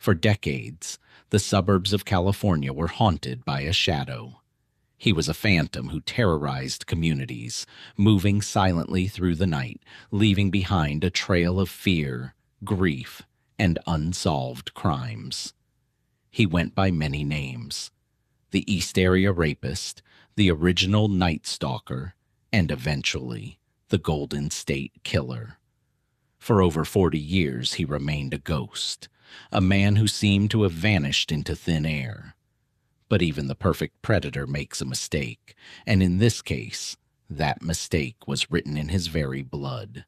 For decades, the suburbs of California were haunted by a shadow. He was a phantom who terrorized communities, moving silently through the night, leaving behind a trail of fear, grief, and unsolved crimes. He went by many names: the East Area Rapist, the original Night Stalker, and eventually the Golden State Killer. For over 40 years he remained a ghost, a man who seemed to have vanished into thin air. But even the perfect predator makes a mistake, and in this case, that mistake was written in his very blood.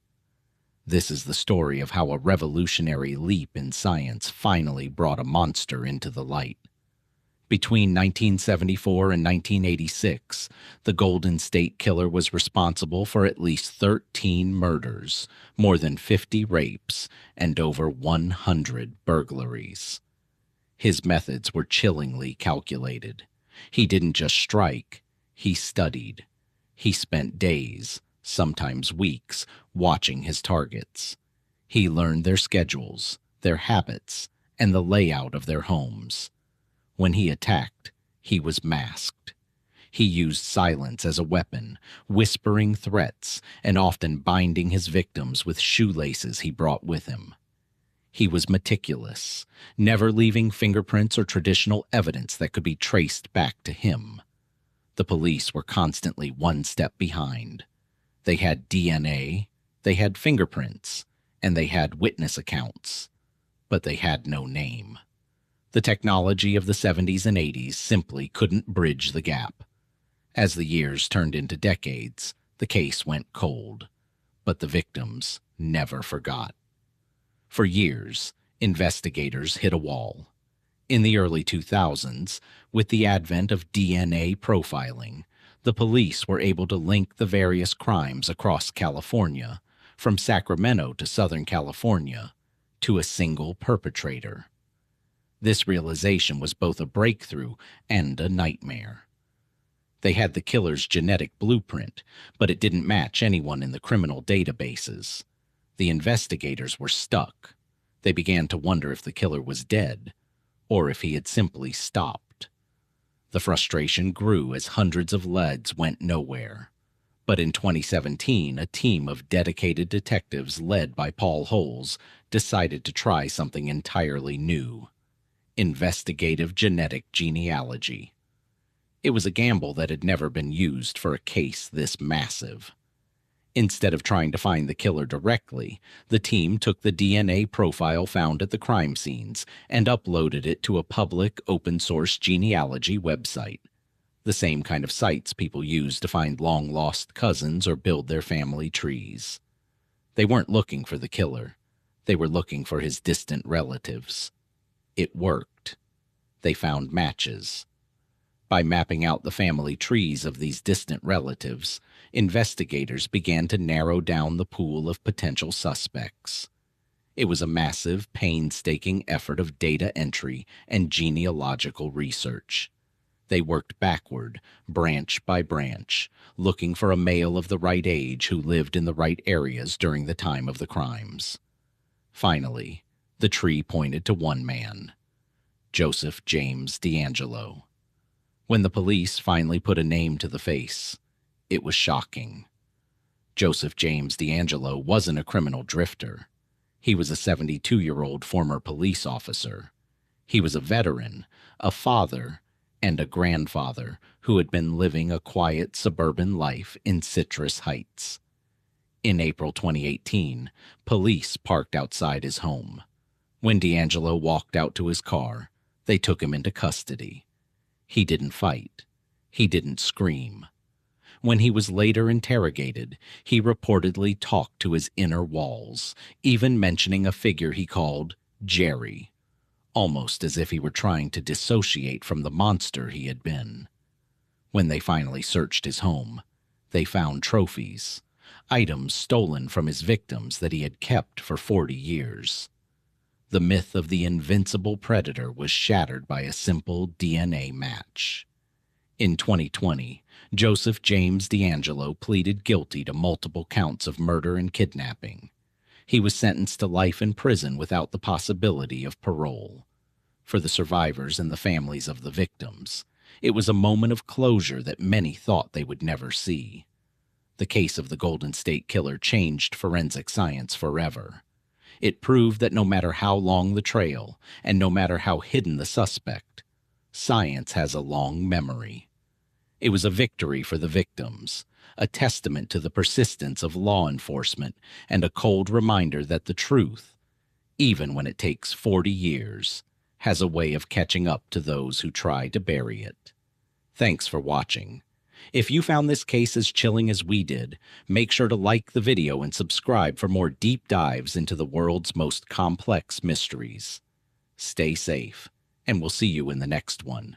This is the story of how a revolutionary leap in science finally brought a monster into the light. Between 1974 and 1986, the Golden State Killer was responsible for at least 13 murders, more than 50 rapes, and over 100 burglaries. His methods were chillingly calculated. He didn't just strike, he studied. He spent days, sometimes weeks, watching his targets. He learned their schedules, their habits, and the layout of their homes. When he attacked, he was masked. He used silence as a weapon, whispering threats, and often binding his victims with shoelaces he brought with him. He was meticulous, never leaving fingerprints or traditional evidence that could be traced back to him. The police were constantly one step behind. They had DNA, they had fingerprints, and they had witness accounts, but they had no name. The technology of the 70s and 80s simply couldn't bridge the gap. As the years turned into decades, the case went cold, but the victims never forgot. For years, investigators hit a wall. In the early 2000s, with the advent of DNA profiling, the police were able to link the various crimes across California, from Sacramento to Southern California, to a single perpetrator. This realization was both a breakthrough and a nightmare. They had the killer's genetic blueprint, but it didn't match anyone in the criminal databases. The investigators were stuck. They began to wonder if the killer was dead, or if he had simply stopped. The frustration grew as hundreds of leads went nowhere. But in 2017, a team of dedicated detectives led by Paul Holes decided to try something entirely new: investigative genetic genealogy. It was a gamble that had never been used for a case this massive. Instead of trying to find the killer directly, the team took the DNA profile found at the crime scenes and uploaded it to a public, open-source genealogy website. The same kind of sites people use to find long-lost cousins or build their family trees. They weren't looking for the killer. They were looking for his distant relatives. It worked. They found matches. By mapping out the family trees of these distant relatives, investigators began to narrow down the pool of potential suspects. It was a massive, painstaking effort of data entry and genealogical research. They worked backward, branch by branch, looking for a male of the right age who lived in the right areas during the time of the crimes. Finally, the tree pointed to one man: Joseph James DeAngelo. When the police finally put a name to the face, it was shocking. Joseph James DeAngelo wasn't a criminal drifter. He was a 72-year-old former police officer. He was a veteran, a father, and a grandfather who had been living a quiet suburban life in Citrus Heights. In April 2018, police parked outside his home. When DeAngelo walked out to his car, they took him into custody. He didn't fight. He didn't scream. When he was later interrogated, he reportedly talked to his inner walls, even mentioning a figure he called Jerry, almost as if he were trying to dissociate from the monster he had been. When they finally searched his home, they found trophies, items stolen from his victims that he had kept for 40 years. The myth of the invincible predator was shattered by a simple DNA match. In 2020, Joseph James DeAngelo pleaded guilty to multiple counts of murder and kidnapping. He was sentenced to life in prison without the possibility of parole. For the survivors and the families of the victims, it was a moment of closure that many thought they would never see. The case of the Golden State Killer changed forensic science forever. It proved that no matter how long the trail, and no matter how hidden the suspect, science has a long memory. It was a victory for the victims, a testament to the persistence of law enforcement, and a cold reminder that the truth, even when it takes 40 years, has a way of catching up to those who try to bury it. Thanks for watching. If you found this case as chilling as we did, make sure to like the video and subscribe for more deep dives into the world's most complex mysteries. Stay safe, and we'll see you in the next one.